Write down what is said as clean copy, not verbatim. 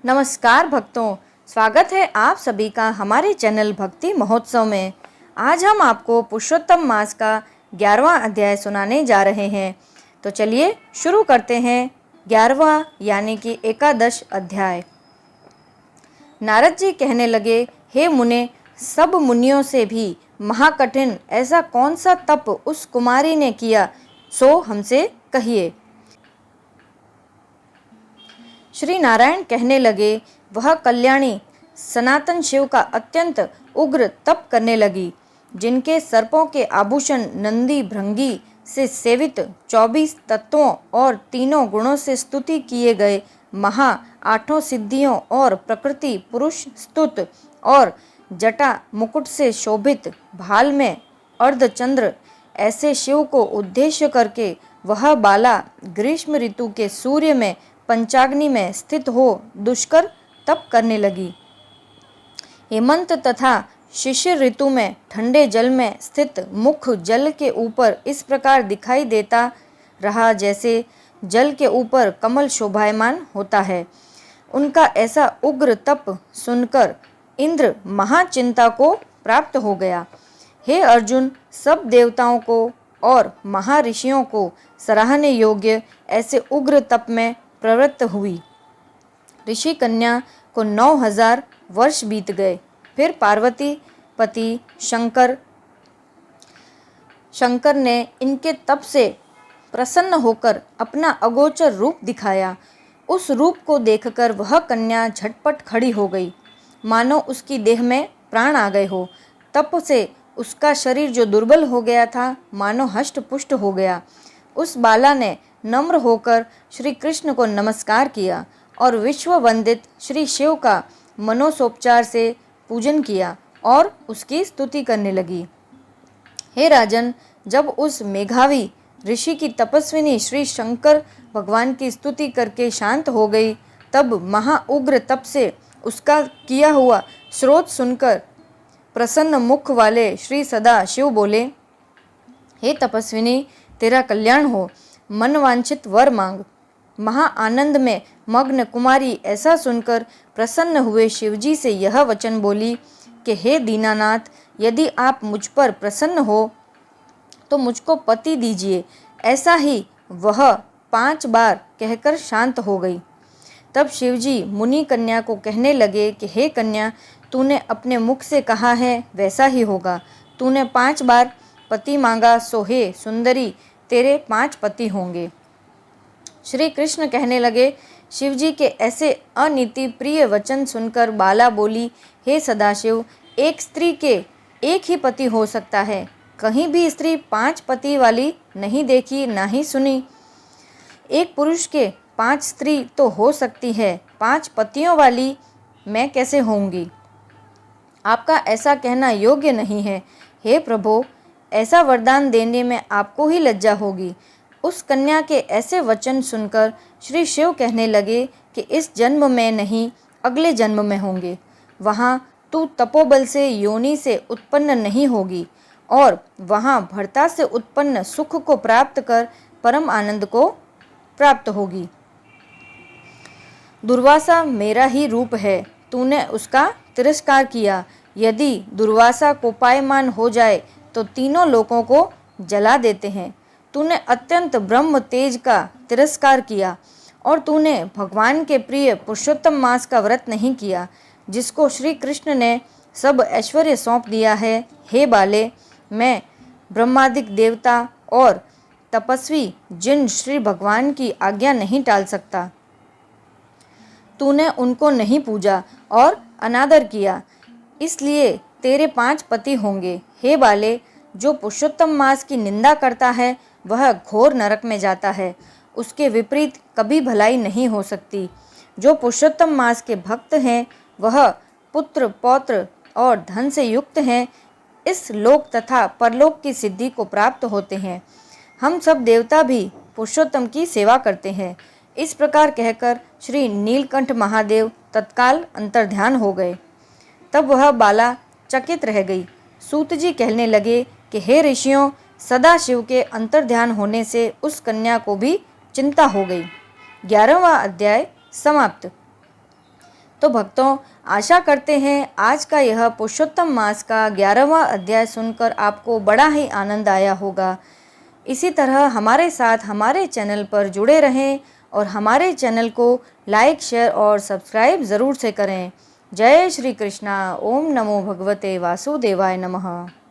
नमस्कार भक्तों, स्वागत है आप सभी का हमारे चैनल भक्ति महोत्सव में। आज हम आपको पुरुषोत्तम मास का 11वां अध्याय सुनाने जा रहे हैं। तो चलिए शुरू करते हैं 11वां यानी कि एकादश अध्याय। नारद जी कहने लगे, हे मुने, सब मुनियों से भी महाकठिन ऐसा कौन सा तप उस कुमारी ने किया, सो हमसे कहिए। श्री नारायण कहने लगे, वह कल्याणी सनातन शिव का अत्यंत उग्र तप करने लगी, जिनके सर्पों के आभूषण नंदी भृंगी से सेवित 24 तत्वों और तीनों गुणों से स्तुति किए गए महा 8 सिद्धियों और प्रकृति पुरुष स्तुत और जटा मुकुट से शोभित भाल में अर्धचंद्र ऐसे शिव को उद्देश्य करके वह बाला ग्रीष्म ऋतु के सूर्य में पंचाग्नि में स्थित हो दुष्कर तप करने लगी। हेमंत तथा शिशिर ऋतु में ठंडे जल में स्थित मुख जल के ऊपर इस प्रकार दिखाई देता रहा जैसे जल के ऊपर कमल शोभायमान होता है। उनका ऐसा उग्र तप सुनकर इंद्र महाचिंता को प्राप्त हो गया। हे अर्जुन, सब देवताओं को और महर्षियों को सराहने योग्य ऐसे उग्र तप में प्रवृत्त हुई। ऋषि कन्या को 9000 वर्ष बीत गए। फिर पार्वती पति शंकर ने इनके तप से प्रसन्न होकर अपना अगोचर रूप दिखाया। उस रूप को देखकर वह कन्या झटपट खड़ी हो गई, मानो उसकी देह में प्राण आ गए हो। तप से उसका शरीर जो दुर्बल हो गया था, मानो हष्ट पुष्ट हो गया। उस बाला ने नम्र होकर श्री कृष्ण को नमस्कार किया और विश्व वंदित श्री शिव का मनोसोपचार से पूजन किया और उसकी स्तुति करने लगी। हे राजन, जब उस मेघावी ऋषि की तपस्विनी श्री शंकर भगवान की स्तुति करके शांत हो गई, तब महाउग्र तप से उसका किया हुआ स्रोत सुनकर प्रसन्न मुख वाले श्री सदा शिव बोले, हे तपस्विनी, तेरा कल्याण हो, मन वांछित वर मांग। महा आनंद में मग्न कुमारी ऐसा सुनकर प्रसन्न हुए शिवजी से यह वचन बोली कि हे दीनानाथ, यदि आप मुझ पर प्रसन्न हो तो मुझको पति दीजिए। ऐसा ही वह 5 बार कहकर शांत हो गई। तब शिवजी मुनि कन्या को कहने लगे कि हे कन्या, तूने अपने मुख से कहा है वैसा ही होगा। तूने 5 बार पति मांगा, सो हे सुंदरी, तेरे 5 पति होंगे। श्री कृष्ण कहने लगे, शिवजी के ऐसे अनीति प्रिय वचन सुनकर बाला बोली, हे सदाशिव, एक स्त्री के एक ही पति हो सकता है, कहीं भी स्त्री 5 पति वाली नहीं देखी ना ही सुनी। एक पुरुष के 5 स्त्री तो हो सकती है, 5 पतियों वाली मैं कैसे होंगी? आपका ऐसा कहना योग्य नहीं है। हे प्रभो, ऐसा वरदान देने में आपको ही लज्जा होगी। उस कन्या के ऐसे वचन सुनकर श्री शिव कहने लगे कि इस जन्म में नहीं, अगले जन्म में होंगे। वहाँ तू तपोबल से योनि से उत्पन्न नहीं होगी और वहाँ भर्ता से उत्पन्न सुख को प्राप्त कर परम आनंद को प्राप्त होगी। दुर्वासा मेरा ही रूप है, तूने उसका तिरस्कार किया। यदि दुर्वासा कोपायमान हो जाए तो तीनों लोकों को जला देते हैं। तूने अत्यंत ब्रह्म तेज का तिरस्कार किया और तूने भगवान के प्रिय पुरुषोत्तम मास का व्रत नहीं किया, जिसको श्री कृष्ण ने सब ऐश्वर्य सौंप दिया है। हे बाले, मैं ब्रह्मादिक देवता और तपस्वी जिन श्री भगवान की आज्ञा नहीं टाल सकता, तूने उनको नहीं पूजा और अनादर किया, इसलिए तेरे 5 पति होंगे। हे बाले, जो पुरुषोत्तम मास की निंदा करता है वह घोर नरक में जाता है। उसके विपरीत कभी भलाई नहीं हो सकती। जो पुरुषोत्तम मास के भक्त हैं वह पुत्र पौत्र और धन से युक्त हैं, इस लोक तथा परलोक की सिद्धि को प्राप्त होते हैं। हम सब देवता भी पुरुषोत्तम की सेवा करते हैं। इस प्रकार कहकर श्री नीलकंठ महादेव तत्काल अंतर्ध्यान हो गए। तब वह बाला चकित रह गई। सूत जी कहने लगे कि हे ऋषियों, सदा शिव के अंतर्ध्यान होने से उस कन्या को भी चिंता हो गई। 11वां अध्याय समाप्त। तो भक्तों, आशा करते हैं आज का यह पुरुषोत्तम मास का 11वां अध्याय सुनकर आपको बड़ा ही आनंद आया होगा। इसी तरह हमारे साथ हमारे चैनल पर जुड़े रहें और हमारे चैनल को लाइक, शेयर और सब्सक्राइब ज़रूर से करें। जय श्री कृष्णा। ओम नमो भगवते वासुदेवाय नमः।